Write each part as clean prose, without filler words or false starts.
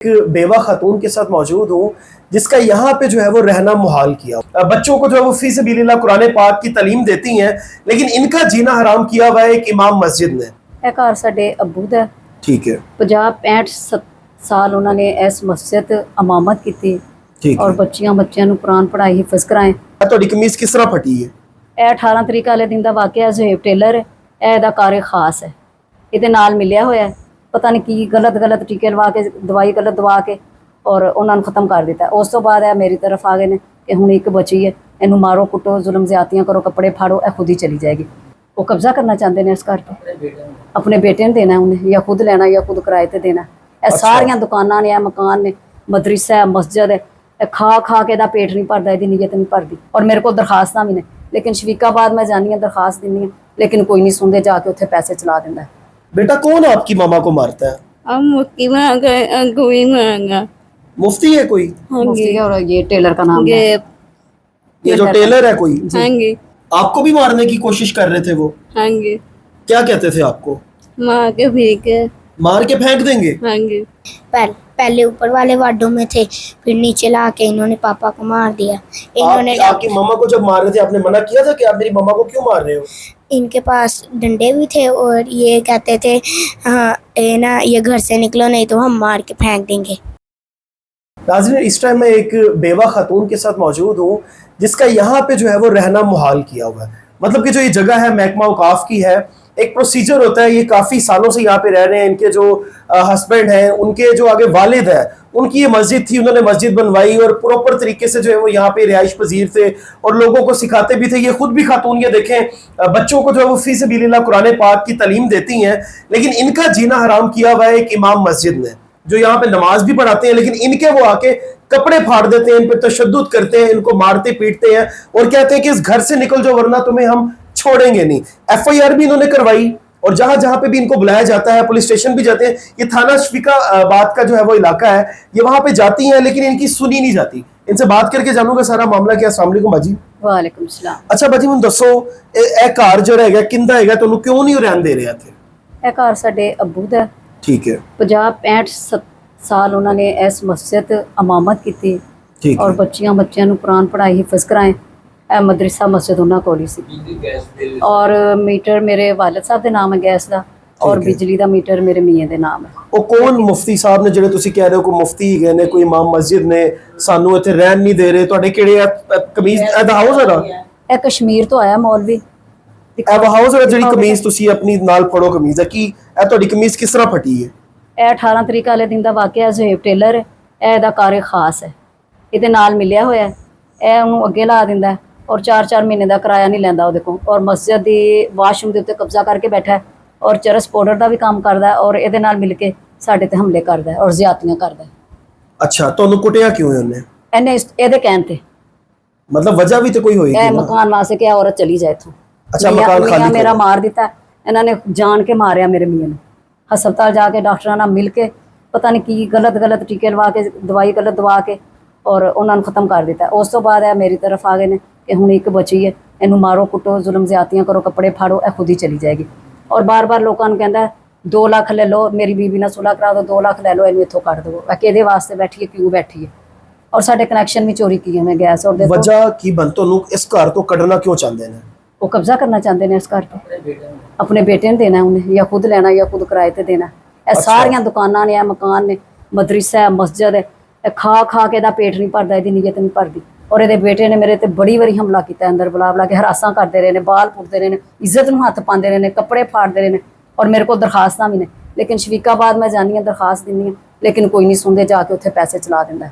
एक बेवा खातून के साथ मौजूद हूँ जिसका यहाँ पे जो है वो रहना मुहाल किया। बच्चों को जो है वो फी सबीलिल्लाह कुरान पाक की तालीम देती हैं, लेकिन इनका जीना हराम किया हुआ है एक इमाम मस्जिद ने। ਇਹ ਘਰ ਸਾਡੇ ਅੱਬੂ ਦਾ ठीक है, 50-65 ਸਾਲ ਉਹਨਾਂ ਨੇ ਇਸ ਮਸਜਿਦ ਇਮਾਮਤ ਕੀਤੀ ठीक ਔਰ है। ਬੱਚਿਆਂ ਨੂੰ ਕੁਰਾਨ ਪੜ੍ਹਾਈ ਹਿਫਜ਼ ਕਰਾਏ। ਤੁਹਾਡੀ ਕਮੀਜ਼ ਕਿਸ ਤਰ੍ਹਾਂ ਫਟੀ ਹੈ? ਇਹ 18 ਤਰੀਕ ਵਾਲੇ ਦਿਨ ਦਾ ਵਾਕਿਆ ਜ਼ੁਹੇਬ ਟੇਲਰ ਹੈ, ਇਹ ਇਹਦਾ ਕਾਰ ਖਾਸ ਹੈ, ਇਹਦੇ ਨਾਲ ਮਿਲਿਆ ਹੋਇਆ ਹੈ। ਪਤਾ ਨਹੀਂ ਕੀ ਗਲਤ ਟੀਕੇ ਲਵਾ ਕੇ ਦਵਾਈ ਗਲਤ ਦਵਾ ਕੇ ਔਰ ਉਹਨਾਂ ਨੂੰ ਖਤਮ ਕਰ ਦਿੱਤਾ। ਉਸ ਤੋਂ ਬਾਅਦ ਇਹ ਮੇਰੀ ਤਰਫ ਆ ਗਏ ਨੇ ਕਿ ਹੁਣ ਇੱਕ ਬਚੀ ਹੈ, ਇਹਨੂੰ ਮਾਰੋ ਕੁੱਟੋ ਜ਼ੁਲਮ ਜ਼ਿਆਦਤੀਆਂ ਕਰੋ, ਕੱਪੜੇ ਫਾੜੋ, ਇਹ ਖੁਦ ਹੀ ਚਲੀ ਜਾਏਗੀ। ਉਹ ਕਬਜ਼ਾ ਕਰਨਾ ਚਾਹੁੰਦੇ ਨੇ ਇਸ ਘਰ ਤੇ, ਆਪਣੇ ਬੇਟੇ ਨੂੰ ਦੇਣਾ ਉਹਨੇ, ਜਾਂ ਖੁਦ ਲੈਣਾ ਜਾਂ ਖੁਦ ਕਿਰਾਏ ਤੇ ਦੇਣਾ। ਇਹ ਸਾਰੀਆਂ ਦੁਕਾਨਾਂ ਨੇ, ਇਹ ਮਕਾਨ ਨੇ, ਮਦਰਸਾ ਹੈ, ਮਸਜਿਦ ਹੈ। ਇਹ ਖਾ ਕੇ ਇਹਦਾ ਪੇਟ ਨਹੀਂ ਭਰਦਾ, ਇਹਦੀ ਨੀਅਤ ਨਹੀਂ ਭਰਦੀ। ਔਰ ਮੇਰੇ ਕੋਲ ਦਰਖਾਸਤਾਂ ਵੀ ਨੇ, लेकिन शफीकाबाद में जानी है, दरखास्त देनी है, लेकिन कोई नहीं सुनते, जाके उत्थे पैसे चला देता है। बेटा कौन आपकी मामा को मारता है? अब मुफ्ती मांगा, कोई मांगा। मुफ्ती है कोई? मुफ्ती है, और ये टेलर का नाम है। ये जो टेलर है कोई? हाँ जी। आपको भी मारने की कोशिश कर रहे थे वो? हाँ जी। क्या कहते थे आपको? मार के फेंक के। मार के फेंक देंगे? हाँ जी। पहले ऊपर वाले वार्डों में थे, फिर नीचे ला के इन्होंने पापा को मार दिया। इन्होंने आपकी मामा को जब मार रहे थे आपने मना किया था कि आप मेरी मामा को क्यों मार रहे हो? इनके पास डंडे भी थे और ये कहते थे हाँ ना, ये घर से निकलो नहीं तो हम मार के फेंक देंगे। नाज़रीन, इस टाइम मैं एक बेवा खातून के साथ मौजूद हूँ जिसका यहाँ पे जो है वो रहना मुहाल किया हुआ है। मतलब कि जो ये जगह है महकमा औकाफ की है, एक प्रोसीजर होता है, ये काफ़ी सालों से यहाँ पे रह रहे हैं। इनके जो हस्बैंड हैं, उनके जो आगे वालिद है, उनकी ये मस्जिद थी, उन्होंने मस्जिद बनवाई और प्रॉपर तरीके से जो है वो यहाँ पे रिहाइश पजीर थे और लोगों को सिखाते भी थे। ये खुद भी खातून, ये देखें, बच्चों को जो है वो फी सबीलिल्लाह कुरान पाक की तालीम देती हैं, लेकिन इनका जीना हराम किया हुआ है एक इमाम मस्जिद ने, जो यहाँ पे नमाज भी पढ़ाते हैं, लेकिन इनके वो आके कपड़े फाड़ देते हैं, इन पे तशद्दुद करते हैं, इनको मारते पीटते हैं और कहते हैं कि इस घर से निकल जाओ वरना तुम्हें हम छोड़ेंगे नहीं। FIR भी इन्होंने करवाई और जहां जहां पे भी इनको बुलाया जाता है, पुलिस स्टेशन भी जाते हैं। ये थाना शफीकाबाद का जो है वो इलाका है, ये वहां पे जाती हैं, लेकिन इनकी सुनी नहीं जाती। इनसे बात करके जानूंगा सारा मामला क्या। अस्सलाम वालेकुम बाजी। वालेकुम सलाम। अच्छा बाजी, मैं दसो ए घर जो रहेगा किंदा हैगा, तुहानू क्यों नहीं रहन दे रहे थे? ਇਹ ਘਰ ਸਾਡੇ ਅੱਬੂ ਦਾ ठीक है, 50-65 ਸਾਲ ਉਹਨਾਂ ਨੇ ਇਸ ਮਸਜਿਦ ਇਮਾਮਤ ਕੀਤੀ ठीक ਔਰ है। ਬੱਚਿਆਂ ਨੂੰ ਕੁਰਾਨ ਪੜ੍ਹਾਈ ਹਿਫਜ਼ ਕਰਾਏ। ਇਹ ਮਦਰਸਾ ਮਸਜਿਦ ਉਹਨਾਂ ਕੋਲ ਹੀ ਸੀ। ਔਰ ਮੀਟਰ ਮੇਰੇ ਵਾਲਿਦ ਸਾਹਿਬ ਦੇ ਨਾਮ ਹੈ ਗੈਸ ਦਾ, ਔਰ ਠੀਕ ਹੈ। ਬਿਜਲੀ ਦਾ ਮੀਟਰ ਮੇਰੇ ਮੀਆਂ ਦੇ ਨਾਮ ਹੈ। ਉਹ ਕੌਣ ਮੁਫਤੀ ਸਾਹਿਬ ਨੇ ਜਿਹੜੇ ਤੁਸੀਂ ਕਹਿ ਰਹੇ ਹੋ, ਕੋਈ ਮੁਫਤੀ ਹੈਗੇ ਨੇ, ਕੋਈ ਇਮਾਮ ਮਸਜਿਦ ਨੇ, ਸਾਨੂੰ ਇੱਥੇ ਰਹਿਣ ਨਹੀਂ ਦੇ ਰਹੇ? ਤੁਹਾਡੇ ਕਿਹੜੇ ਕਮੀਜ਼ ਇਹਦਾ ਹਾਊਸ ਹੈਗਾ? ਇਹ ਕਸ਼ਮੀਰ ਤੋਂ ਆਇਆ ਮੌਲਵੀ। ਇਹ ਹਾਊਸ ਹੈ ਜਿਹੜੀ ਕਮੀਜ਼ ਤੁਸੀਂ ਆਪਣੀ ਨਾਲ ਫੜੋ ਕਮੀਜ਼ ਹੈ, ਕੀ ਇਹ ਤੁਹਾਡੀ ਕਮੀਜ਼ ਕਿਸ ਤਰ੍ਹਾਂ ਫਟੀ ਹੈ? ਇਹ 18 ਤਰੀਕ ਵਾਲੇ ਦਿਨ ਦਾ ਵਾਕਿਆ ਜ਼ੁਹੇਬ ਟੇਲਰ ਹੈ, ਇਹ ਇਹਦਾ ਕਾਰ ਖਾਸ ਹੈ, ਇਹਦੇ ਨਾਲ ਮਿਲਿਆ ਹੋਇਆ ਹੈ। ਇਹ ਉਹਨੂੰ ਅੱਗੇ ਲਾ ਦਿੰਦਾ ਔਰ 4-4 ਮਹੀਨੇ ਦਾ ਕਿਰਾਇਆ ਨਹੀਂ ਲੈਂਦਾ ਉਹਦੇ ਕੋਲ, ਔਰ ਮਸਜਿਦ ਦੀ ਵਾਸ਼ਰੂਮ ਦੇ ਉੱਤੇ ਕਬਜ਼ਾ ਕਰਕੇ ਬੈਠਾ ਹੈ ਔਰ ਚਰਸ ਪਾਊਡਰ ਦਾ ਵੀ ਕੰਮ ਕਰਦਾ ਔਰ ਇਹਦੇ ਨਾਲ ਮਿਲ ਕੇ ਸਾਡੇ ਤੇ ਹਮਲੇ ਕਰਦਾ ਔਰ ਜ਼ਿਆਦਤੀਆਂ ਕਰਦਾ। ਅੱਛਾ, ਤੁਹਾਨੂੰ ਕੁੱਟਿਆ ਕਿਉਂ ਹੈ ਉਹਨੇ? ਇਹਦੇ ਕਹਿਣ ਤੇ, ਮਤਲਬ ਵਜ੍ਹਾ ਵੀ ਤੇ ਕੋਈ ਹੋਏਗੀ ਇਹ ਨਾ। ਮਕਾਨ ਵਾਸਤੇ ਕਿ ਔਰਤ ਚਲੀ ਜਾਏ ਇੱਥੋਂ। ਅੱਛਾ, ਮਕਾਨ ਖਾਲੀ ਮੀਆਂ ਮੇਰਾ ਕਰੋ। ਮਾਰ ਦਿੱਤਾ ਇਹਨਾਂ ਨੇ, ਜਾਣ ਕੇ ਮਾਰਿਆ ਮੇਰੇ ਮੀਆਂ ਨੂੰ। ਹਸਪਤਾਲ ਜਾ ਕੇ ਡਾਕਟਰਾਂ ਨਾਲ ਮਿਲ ਕੇ ਪਤਾ ਨਹੀਂ ਕੀ ਗਲਤ ਟੀਕੇ ਲਵਾ ਕੇ ਦਵਾਈ ਗਲਤ ਦਵਾ ਕੇ ਔਰ ਉਹਨਾਂ ਨੂੰ ਖਤਮ ਕਰ ਦਿੱਤਾ। ਉਸ ਤੋਂ ਬਾਅਦ ਇਹ ਮੇਰੀ ਤਰਫ ਆ ਗਏ ਨੇ ਕਿ ਹੁਣ ਇੱਕ ਬਚੀ ਹੈ, ਇਹਨੂੰ ਮਾਰੋ ਕੁੱਟੋ, ਜ਼ੁਲਮ ਜ਼ਿਆਦਤੀਆਂ ਕਰੋ, ਕੱਪੜੇ ਫਾੜੋ, ਇਹ ਖੁਦ ਹੀ ਚਲੀ ਜਾਏਗੀ। ਔਰ ਬਾਰ-ਬਾਰ ਲੋਕਾਂ ਨੂੰ ਕਹਿੰਦਾ 2 ਲੱਖ ਲੈ ਲਓ, ਮੇਰੀ ਬੀਬੀ ਨਾਲ ਸੁਲ੍ਹਾ ਕਰਾ ਦਿਓ, 2 ਲੱਖ ਲੈ ਲਓ, ਇਹਨੂੰ ਇੱਥੋਂ ਕੱਢ ਦਿਓ। ਕਿਹਦੇ ਵਾਸਤੇ ਬੈਠੀ ਹੈ, ਕਿਉਂ ਬੈਠੀ ਹੈ? ਔਰ ਸਾਡੇ ਕਨੈਕਸ਼ਨ ਵੀ ਚੋਰੀ ਕੀਏ ਨੇ ਗੈਸ ਔਰ ਦੇਖੋ। ਵਜ੍ਹਾ ਕੀ ਬਣ ਤੁਹਾਨੂੰ ਇਸ ਘਰ ਤੋਂ ਕੱਢਣਾ ਕਿਉਂ ਚਾਹੁੰਦੇ ਨੇ? ਉਹ ਕਬਜ਼ਾ ਕਰਨਾ ਚਾਹੁੰਦੇ ਨੇ ਇਸ ਘਰ ਤੇ, ਆਪਣੇ ਬੇਟੇ ਨੂੰ ਦੇਣਾ ਉਹਨੇ, ਜਾਂ ਖੁਦ ਲੈਣਾ ਜਾਂ ਖੁਦ ਕਿਰਾਏ ਤੇ ਦੇਣਾ। ਇਹ ਸਾਰੀਆਂ ਦੁਕਾਨਾਂ ਨੇ, ਇਹ ਮਕਾਨ ਨੇ, ਮਦਰਸਾ ਹੈ, ਮਸਜਿਦ ਹੈ। ਇਹ ਖਾ ਕੇ ਇਹਦਾ ਪੇਟ ਨਹੀਂ ਭਰਦਾ, ਇਹਦੀ ਨੀਅਤ ਨਹੀਂ ਭਰਦੀ। ਔਰ ਇਹਦੇ ਬੇਟੇ ਨੇ ਮੇਰੇ ਤੇ ਬੜੀ ਵਾਰੀ ਹਮਲਾ ਕੀਤਾ, ਅੰਦਰ ਬੁਲਾ ਕੇ ਹਰਾਸਾਂ ਕਰਦੇ ਰਹੇ ਨੇ, ਬਾਲ ਪੁੱਟਦੇ ਰਹੇ ਨੇ, ਇੱਜ਼ਤ ਨੂੰ ਹੱਥ ਪਾਉਂਦੇ ਰਹੇ ਨੇ, ਕੱਪੜੇ ਫਾੜਦੇ ਰਹੇ ਨੇ। ਔਰ ਮੇਰੇ ਕੋਲ ਦਰਖਾਸਤਾਂ ਵੀ ਨੇ, ਲੇਕਿਨ ਸ਼ਫੀਕਾਬਾਦ ਮੈਂ ਜਾਨੀ ਹਾਂ, ਦਰਖਾਸਤ ਦਿੰਦੀ ਹਾਂ, ਲੇਕਿਨ ਕੋਈ ਨਹੀਂ ਸੁਣਦੇ, ਜਾ ਕੇ ਉੱਥੇ ਪੈਸੇ ਚਲਾ ਦਿੰਦਾ।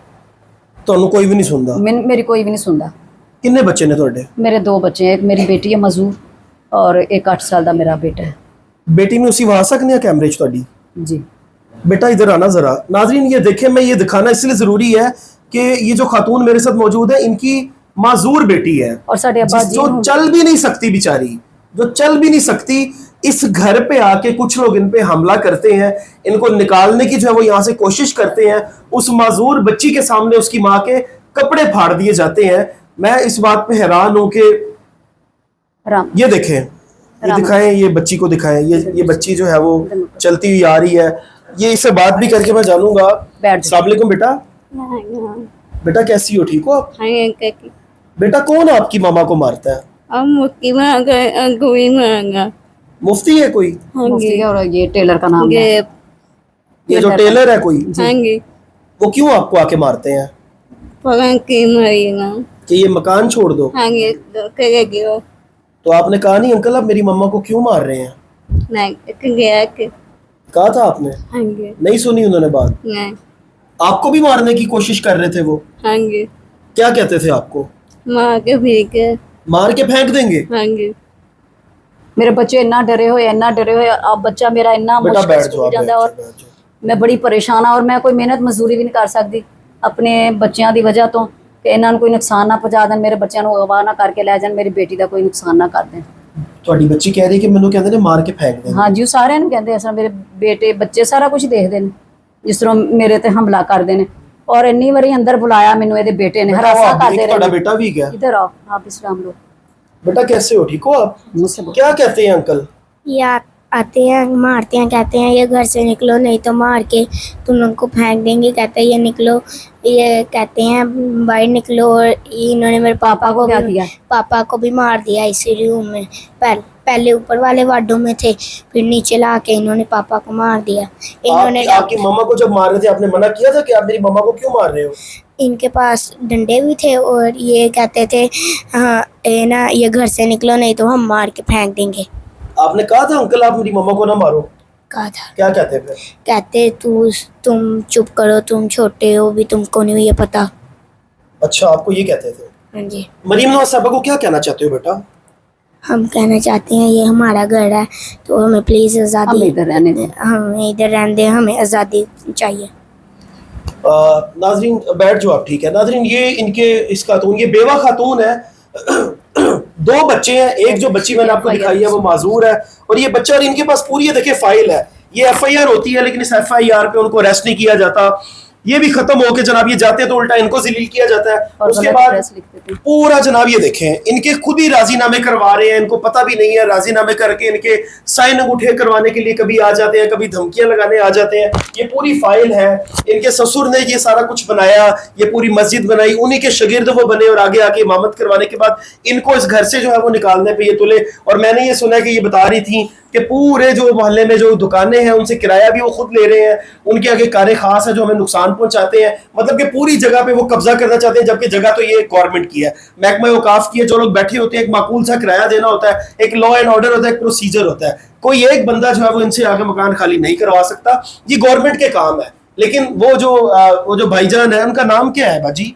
ਤੁਹਾਨੂੰ ਕੋਈ ਵੀ ਨਹੀਂ ਸੁਣਦਾ? ਮੇਰੀ ਕੋਈ ਵੀ ਨਹੀਂ ਸੁਣਦਾ। ਕਿੰਨੇ ਬੱਚੇ ਨੇ ਤੁਹਾਡੇ? ਮੇਰੇ 2 ਬੱਚੇ हैं, एक मेरी बेटी है मजूर और एक 8 साल का मेरा बेटा है। बेटी में उसी वहा सकते हैं कैमरे ਤੁਹਾਡੀ? जी बेटा इधर आना जरा। नाजरीन ये देखें, मैं ये दिखाना इसलिए जरूरी है कि ये जो खातून मेरे साथ मौजूद है, इनकी माजूर बेटी है और साढ़े अब्बा जी जो चल भी नहीं सकती बेचारी, जो चल भी नहीं सकती। इस घर पे आके कुछ लोग इन पे हमला करते हैं, इनको निकालने की जो है वो यहाँ से कोशिश करते हैं। उस माजूर बच्ची के सामने उसकी माँ के कपड़े फाड़ दिए जाते हैं। मैं इस बात पे हैरान हूँ कि राम ये देखें, ये दिखाएं, ये बच्ची को दिखाएं, ये बच्ची जो है वो चलती हुई आ रही है। ये इससे बात भी करके मैं जानूंगा। बैठ अस्सलाम वालेकुम बेटा। मांगा बेटा कैसी हो, ठीक हो आप? हाँ अंकल की बेटा कौन आपकी मामा को मारता है? और मुक्की मांगा गोई मांगा मुफ्ती है कोई? हाँ मुफ्ती जी है, और ये टेलर का नाम है। ये ये जो टेलर है कोई, हाँ जी वो क्यों आपको आके मारते हैं पगन की मरीना कि ये मकान छोड़ दो? हाँ जी करेगी वो तो आपने कहा नहीं अंकल आप मेरी मम्मा को क्यों मार रहे हैं? नहीं गया के कहा था आपने? हाँ जी नहीं सुनी उन्होंने बात? नहीं आपको भी मारने की कोशिश कर रहे थे वो? हाँ जी क्या कहते थे आपको? मार के भी के मार के फेंक देंगे? हाँ जी मेरे बच्चे इन्ना डरे हुए, अब बच्चा मेरा इन्ना बेटा मुश्किल बैठ से जाओ, आप जाता बैठ है, जाओ, और बैठ जाओ। मैं बड़ी परेशान हाँ, और मैं कोई मेहनत मजदूरी भी नहीं कर सकती अपने बच्चों की वजह तो, कि इन्हों कोई नुकसान ना पहुंचा दें, मेरे बच्चों को अगवा ना करके ले जान, मेरी बेटी का कोई नुकसान ना कर दें। ਤੁਹਾਡੀ ਬੱਚੀ ਕਹਿ ਰਹੀ ਕਿ ਮੈਨੂੰ ਕਹਿੰਦੇ ਨੇ ਮਾਰ ਕੇ ਫੈਂਕ ਦੇਂਗੇ। हाँ जी, सारे कहते हैं मेरे बेटे बच्चे सारा कुछ देखते हैं जिस तरह मेरे ते हमला करते हैं, और इन्नी बारी अंदर बुलाया मैनू ये बेटे ने, बेटा, हरासा वो करते एक ਤੁਹਾਡਾ रहे। बेटा भी क्या? इधर आओ आप, इस्लाम लो बेटा कैसे हो, ठीक हो आप? मुझसे बोलो। क्या कहते हैं अंकल? ये आते हैं मारते हैं, कहते हैं ये घर से निकलो नहीं तो मार के तुम लोग को फेंक देंगे। कहते हैं ये निकलो, ये कहते हैं बाहर निकलो। और इन्होंने मेरे पापा को क्या भी किया? पापा को भी मार दिया इसी रूम में। पहले ऊपर वाले वार्डों में थे, फिर नीचे ला के इन्होंने पापा को मार दिया। इन्होंने आपकी मम्मा को जब मार रहे थे आपने मना किया था कि आप मेरी मम्मा को क्यों मार रहे हो? इनके पास डंडे भी थे और ये कहते थे हाँ ये ना ये घर से निकलो नहीं तो हम मार के फेंक देंगे। आपने कहा था अंकल आप मेरी मम्मा को ना मारो? कहा था। क्या कहते थे? कहते तुम चुप करो, तुम छोटे हो भी, तुमको नहीं ये पता। अच्छा आपको ये कहते थे? हाँ जी। मरीम नवाज साहबा को क्या कहना चाहते हो बेटा? हम कहना चाहते हैं ये हमारा घर है तो हमें प्लीज़ हम आज़ादी, इधर रहने दें। हमें इधर रहने दें, हमें आज़ादी चाहिए। नाजरीन बैठ जाओ आप, ठीक है नाजरीन। ये इनके इस खातून, ये बेवा खातून है। दो बच्चे हैं, एक जो बच्ची मैंने आपको दिखाई है वो माजूर है, और ये बच्चा, और इनके पास पूरी ये देखिए फाइल है। ये FIR होती है लेकिन इस FIR पे उनको अरेस्ट नहीं किया जाता। ये भी खत्म होके जनाब ये जाते हैं तो उल्टा इनको जलील किया जाता है। और उसके गलत बाद एड्रेस लिख देते हैं। पूरा जनाब ये देखें इनके खुद ही राजीनामे करवा रहे हैं, इनको पता भी नहीं है। राजीनामे करके इनके साइन अंगूठे करवाने के लिए कभी आ जाते हैं, कभी धमकियां लगाने आ जाते हैं। ये पूरी फाइल है। इनके ससुर ने ये सारा कुछ बनाया, ये पूरी मस्जिद बनाई, उन्हीं के शागिर्द वो बने, और आगे आके इमामत करवाने के बाद इनको इस घर से जो है वो निकालने पे ये तुले। और मैंने ये सुना कि ये बता रही थी कि पूरे जो मोहल्ले में जो दुकानें हैं उनसे किराया भी वो खुद ले रहे हैं, उनके आगे कारें खास है जो हमें नुकसान पहुंचाते हैं। मतलब कि पूरी जगह पे वो कब्जा करना चाहते हैं, जबकि जगह तो ये गवर्नमेंट की है, महकमा औकाफ की है। जो लोग बैठे होते हैं एक माकूल सा किराया देना होता है, एक लॉ एंड ऑर्डर होता है, एक प्रोसीजर होता है। कोई एक बंदा जो है वो इनसे आगे मकान खाली नहीं करवा सकता, ये गवर्नमेंट के काम है। लेकिन वो जो भाईजान है उनका नाम क्या है बाजी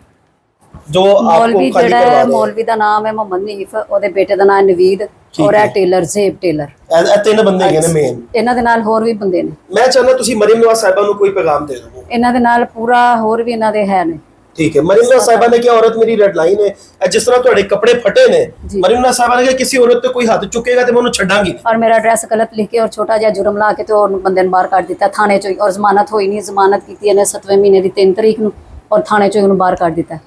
जो आपको मौलवी खाली जड़ा करवा है, दे? मौलवी का नाम है मोहम्मद नीफ, ਉਹਦੇ बेटे का नाम है नवीद, और है टेलर ਜ਼ੇਬ टेलर। ਇਹ ਤਿੰਨ ਬੰਦੇ ਹੈਗੇ ਨੇ ਮੇਨ। ਇਹਨਾਂ ਦੇ ਨਾਲ ਹੋਰ ਵੀ ਬੰਦੇ ਨੇ। ਮੈਂ ਚਾਹੁੰਦਾ ਤੁਸੀਂ ਮਰੀਮ ਨਵਾਜ਼ ਸਾਹਿਬਾ ਨੂੰ ਕੋਈ ਪੈगाम ਦੇ ਦਿਓ। ਇਹਨਾਂ ਦੇ ਨਾਲ ਪੂਰਾ ਹੋਰ ਵੀ ਇਹਨਾਂ ਦੇ ਹੈ ਨੇ। ठीक है। मरीम नवाज साहिबा ने क्या, औरत मेरी रेड लाइन है, जिस तरह ਤੁਹਾਡੇ कपड़े फटे ने, मरीम नवाज साहिबा ने कहा किसी औरत ਤੇ ਕੋਈ ਹੱਥ ਚੁੱਕੇਗਾ ਤੇ ਮੈਂ ਉਹਨੂੰ ਛੱਡਾਂਗੀ। और मेरा एड्रेस गलत लिख के और छोटा ਜਿਹਾ जुर्म ला के ਤੇ और ਬੰਦੇ ਨੂੰ ਬਾਹਰ ਕੱਢ ਦਿੱਤਾ ਥਾਣੇ ਚੋਂ, और ਜ਼ਮਾਨਤ ਹੋਈ ਨਹੀਂ। ਜ਼ਮਾਨਤ ਕੀਤੀ ਇਹਨੇ 7ਵੇਂ ਮਹੀਨੇ ਦੀ 3 ਤਰੀਕ ਨੂੰ, और ਥਾਣੇ ਚੋਂ ਉਹਨੂੰ ਬਾਹਰ ਕੱਢ ਦਿੱਤਾ।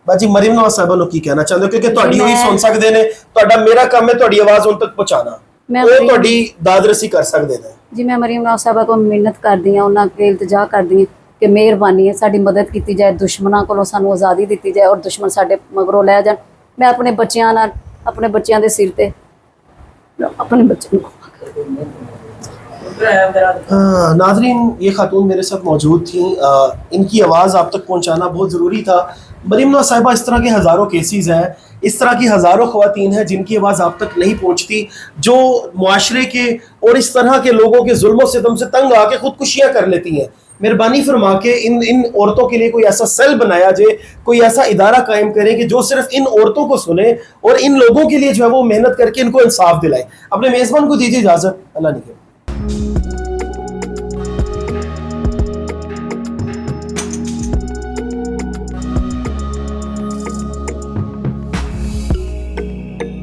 ਬਾਜੀ ਮਰੀਮ ਨਵਾਜ਼ ਸਾਹਿਬਾ ਨੂੰ ਕੀ ਕਹਿਣਾ ਚਾਹੁੰਦੇ ਹੋ? ਕਿਉਂਕਿ ਤੁਹਾਡੀ ਉਹੀ ਮੈਂ- ਸੁਣ ਸਕਦੇ ਨੇ, ਤੁਹਾਡਾ ਮੇਰਾ ਕੰਮ ਹੈ ਤੁਹਾਡੀ ਆਵਾਜ਼ ਉਹਨਾਂ ਤੱਕ ਪਹੁੰਚਾਉਣਾ। ਮੈਂ ਉਹ ਮਰੀਮ- ਤੁਹਾਡੀ ਦਾਦਰਸੀ ਕਰ ਸਕਦੇ ਨੇ। ਜੀ ਮੈਂ ਮਰੀਮ ਨਵਾਜ਼ ਸਾਹਿਬਾ ਕੋਲ ਮਿਹਨਤ ਕਰਦੀ ਹਾਂ, ਉਹਨਾਂ ਅੱਗੇ ਇਲਤਜਾ ਕਰਦੀ ਹਾਂ ਕਿ ਮਿਹਰਬਾਨੀ ਹੈ ਸਾਡੀ ਮਦਦ ਕੀਤੀ ਜਾਏ, ਦੁਸ਼ਮਣਾਂ ਕੋਲੋਂ ਸਾਨੂੰ ਆਜ਼ਾਦੀ ਦਿੱਤੀ ਜਾਏ, ਔਰ ਦੁਸ਼ਮਣ ਸਾਡੇ ਮਗਰੋਂ ਲੈ ਜਾਣ। ਮੈਂ ਆਪਣੇ ਬੱਚਿਆਂ ਨਾਲ, ਆਪਣੇ ਬੱਚਿਆਂ ਦੇ ਸਿਰ ਤੇ अपने बच्चे को। नाजरीन ये खातून मेरे साथ मौजूद थी, इनकी आवाज़ आप तक पहुंचाना बहुत ज़रूरी था। मरीम नवाज साहिबा, इस तरह के हज़ारों केसेस हैं, इस तरह की हज़ारों ख़वातीन हैं जिनकी आवाज़ आप तक नहीं पहुंचती, जो मुआशरे के और इस तरह के लोगों के जुल्म सितम से तंग आके खुदकुशियाँ कर लेती हैं। मेहरबानी फरमा के इन औरतों के लिए कोई ऐसा सेल बनाया जाए, कोई ऐसा इदारा कायम करें कि जो सिर्फ इन औरतों को सुने और इन लोगों के लिए जो है वो मेहनत करके इनको इंसाफ दिलाए। अपने मेज़बान को दीजिए इजाज़त। अल्लाह निगहबान।